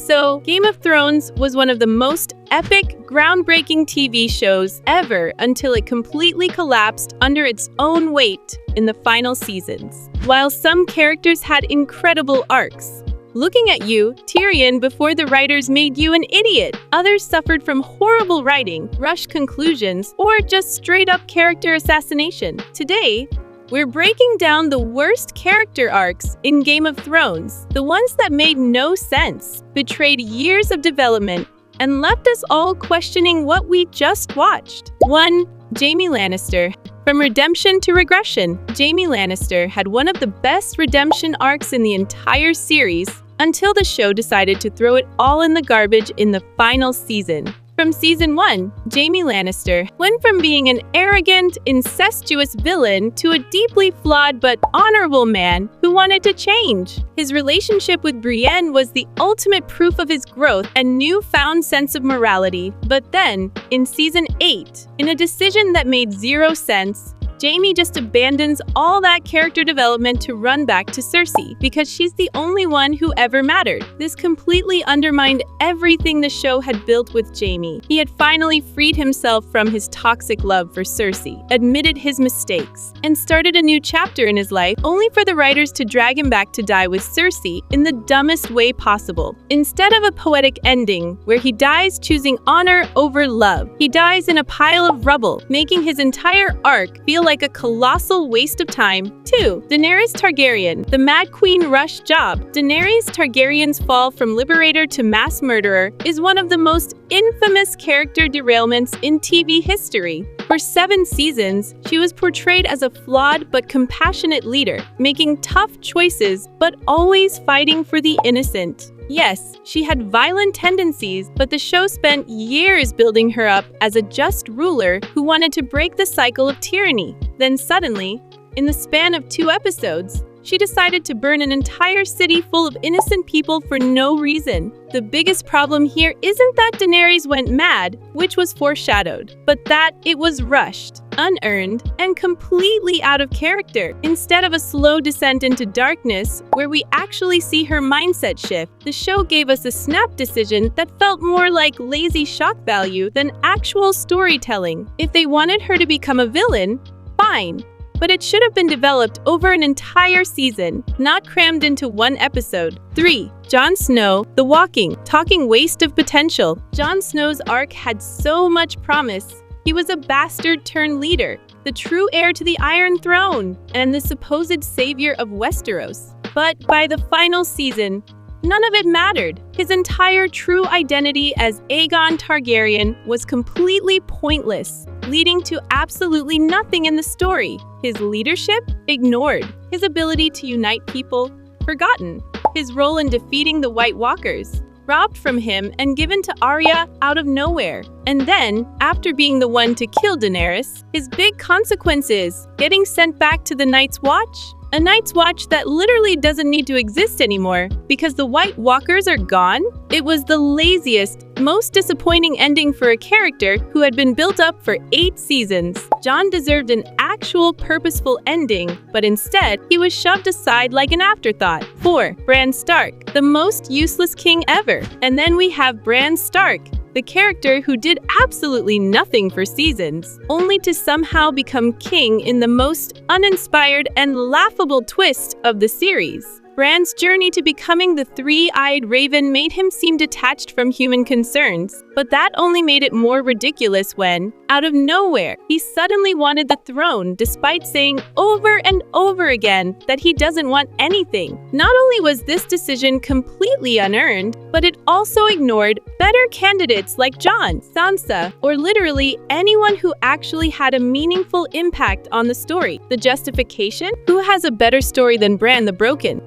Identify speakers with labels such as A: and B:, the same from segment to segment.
A: So, Game of Thrones was one of the most epic, groundbreaking TV shows ever until it completely collapsed under its own weight in the final seasons. While some characters had incredible arcs, looking at you, Tyrion, before the writers made you an idiot. Others suffered from horrible writing, rushed conclusions, or just straight-up character assassination. Today, we're breaking down the worst character arcs in Game of Thrones, the ones that made no sense, betrayed years of development, and left us all questioning what we just watched. 1. Jaime Lannister. From redemption to regression, Jaime Lannister had one of the best redemption arcs in the entire series until the show decided to throw it all in the garbage in the final season. From Season 1, Jaime Lannister went from being an arrogant, incestuous villain to a deeply flawed but honorable man who wanted to change. His relationship with Brienne was the ultimate proof of his growth and newfound sense of morality. But then, in Season 8, in a decision that made zero sense, Jaime just abandons all that character development to run back to Cersei because she's the only one who ever mattered. This completely undermined everything the show had built with Jaime. He had finally freed himself from his toxic love for Cersei, admitted his mistakes, and started a new chapter in his life, only for the writers to drag him back to die with Cersei in the dumbest way possible. Instead of a poetic ending where he dies choosing honor over love, he dies in a pile of rubble, making his entire arc feel like a colossal waste of time. 2. Daenerys Targaryen. The Mad Queen rush job. Daenerys Targaryen's fall from liberator to mass murderer is one of the most infamous character derailments in TV history. For 7 seasons, she was portrayed as a flawed but compassionate leader, making tough choices but always fighting for the innocent. Yes, she had violent tendencies, but the show spent years building her up as a just ruler who wanted to break the cycle of tyranny. Then suddenly, in the span of 2 episodes, she decided to burn an entire city full of innocent people for no reason. The biggest problem here isn't that Daenerys went mad, which was foreshadowed, but that it was rushed, unearned, and completely out of character. Instead of a slow descent into darkness, where we actually see her mindset shift, the show gave us a snap decision that felt more like lazy shock value than actual storytelling. If they wanted her to become a villain, fine. But it should have been developed over an entire season, not crammed into 1 episode. 3. Jon Snow, The Walking, talking waste of potential. Jon Snow's arc had so much promise. He was a bastard-turned-leader, the true heir to the Iron Throne, and the supposed savior of Westeros. But by the final season, none of it mattered. His entire true identity as Aegon Targaryen was completely pointless, leading to absolutely nothing in the story. His leadership? Ignored. His ability to unite people? Forgotten. His role in defeating the White Walkers? Robbed from him and given to Arya out of nowhere. And then, after being the one to kill Daenerys, his big consequences, getting sent back to the Night's Watch? A Night's Watch that literally doesn't need to exist anymore because the White Walkers are gone? It was the laziest, most disappointing ending for a character who had been built up for 8 seasons. Jon deserved an actual purposeful ending, but instead, he was shoved aside like an afterthought. 4. Bran Stark, the most useless king ever. And then we have Bran Stark, the character who did absolutely nothing for seasons, only to somehow become king in the most uninspired and laughable twist of the series. Bran's journey to becoming the three-eyed raven made him seem detached from human concerns, but that only made it more ridiculous when, out of nowhere, he suddenly wanted the throne despite saying over and over again that he doesn't want anything. Not only was this decision completely unearned, but it also ignored better candidates like Jon, Sansa, or literally anyone who actually had a meaningful impact on the story. The justification? Who has a better story than Bran the Broken?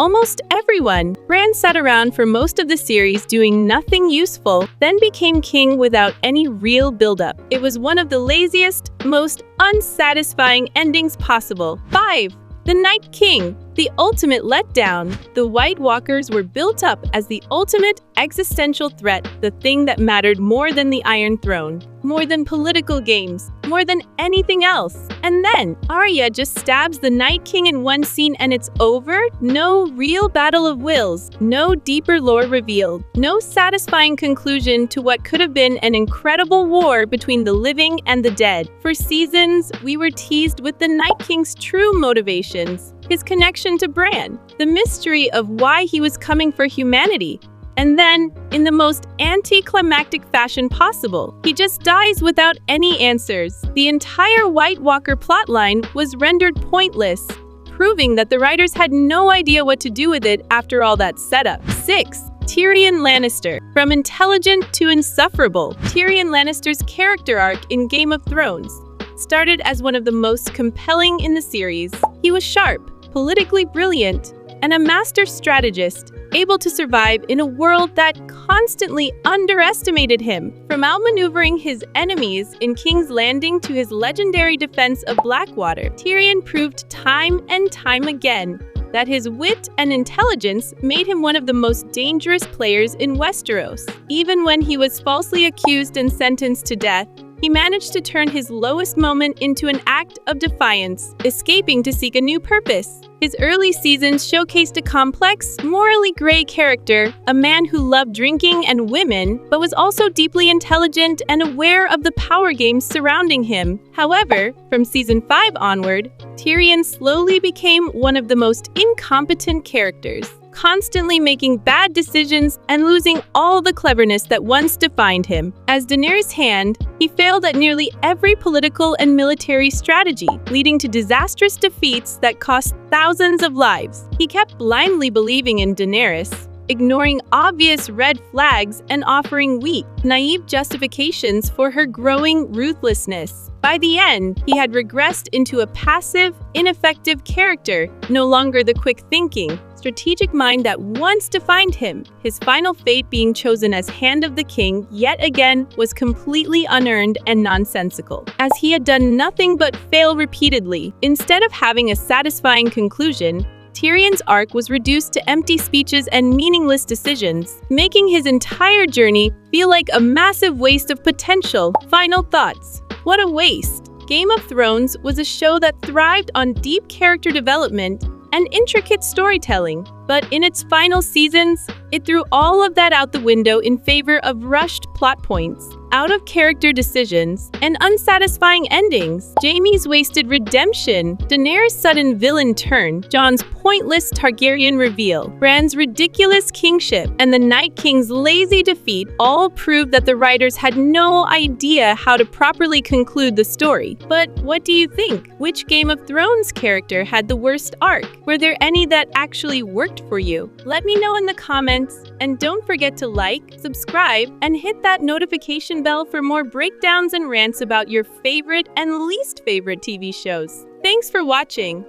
A: Almost everyone. Bran sat around for most of the series doing nothing useful, then became king without any real build-up. It was one of the laziest, most unsatisfying endings possible. 5. The Night King. The ultimate letdown. The White Walkers were built up as the ultimate existential threat, the thing that mattered more than the Iron Throne, more than political games, more than anything else. And then, Arya just stabs the Night King in one scene and it's over? No real battle of wills, no deeper lore revealed, no satisfying conclusion to what could have been an incredible war between the living and the dead. For seasons, we were teased with the Night King's true motivations, his connection to Bran, the mystery of why he was coming for humanity. And then, in the most anticlimactic fashion possible, he just dies without any answers. The entire White Walker plotline was rendered pointless, proving that the writers had no idea what to do with it after all that setup. 6. Tyrion Lannister. From intelligent to insufferable, Tyrion Lannister's character arc in Game of Thrones started as one of the most compelling in the series. He was sharp, politically brilliant, and a master strategist, able to survive in a world that constantly underestimated him. From outmaneuvering his enemies in King's Landing to his legendary defense of Blackwater, Tyrion proved time and time again that his wit and intelligence made him one of the most dangerous players in Westeros. Even when he was falsely accused and sentenced to death, he managed to turn his lowest moment into an act of defiance, escaping to seek a new purpose. His early seasons showcased a complex, morally gray character, a man who loved drinking and women, but was also deeply intelligent and aware of the power games surrounding him. However, from season 5 onward, Tyrion slowly became one of the most incompetent characters, constantly making bad decisions and losing all the cleverness that once defined him. As Daenerys' hand, he failed at nearly every political and military strategy, leading to disastrous defeats that cost thousands of lives. He kept blindly believing in Daenerys, ignoring obvious red flags and offering weak, naive justifications for her growing ruthlessness. By the end, he had regressed into a passive, ineffective character, no longer the quick-thinking, strategic mind that once defined him. His final fate, being chosen as Hand of the King, yet again was completely unearned and nonsensical, as he had done nothing but fail repeatedly. Instead of having a satisfying conclusion, Tyrion's arc was reduced to empty speeches and meaningless decisions, making his entire journey feel like a massive waste of potential. Final thoughts. What a waste! Game of Thrones was a show that thrived on deep character development and intricate storytelling, but in its final seasons, it threw all of that out the window in favor of rushed plot points, out-of-character decisions, and unsatisfying endings. Jaime's wasted redemption, Daenerys' sudden villain turn, Jon's pointless Targaryen reveal, Bran's ridiculous kingship, and the Night King's lazy defeat all proved that the writers had no idea how to properly conclude the story. But what do you think? Which Game of Thrones character had the worst arc? Were there any that actually worked for you? Let me know in the comments, and don't forget to like, subscribe, and hit that notification bell for more breakdowns and rants about your favorite and least favorite TV shows. Thanks for watching!